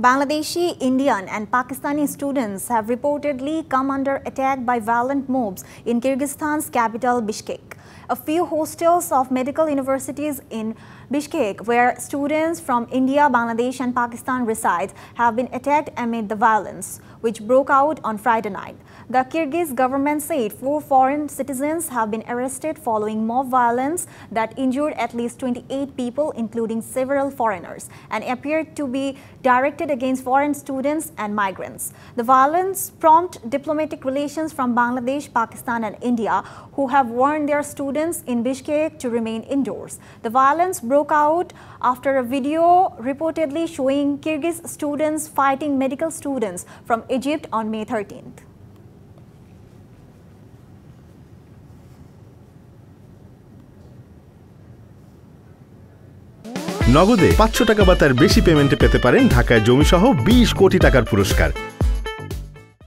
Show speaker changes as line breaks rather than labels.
Bangladeshi, Indian and Pakistani students have reportedly come under attack by violent mobs in Kyrgyzstan's capital Bishkek. A few hostels of medical universities in Bishkek, where students from India, Bangladesh and Pakistan reside, have been attacked amid the violence, which broke out on Friday night. The Kyrgyz government said 4 foreign citizens have been arrested following mob violence that injured at least 28 people, including several foreigners, and appeared to be directed against foreign students and migrants. The violence prompted diplomatic relations from Bangladesh, Pakistan and India, who have warned their students in Bishkek to remain indoors. The violence broke out after a video reportedly showing Kyrgyz students fighting medical students from Egypt on May 13th.
নগদে ৫০০ টাকা বা তার বেশি পেমেন্টে পেতে পারেন ঢাকায় জমিসহ ২০ কোটি টাকার পুরস্কার।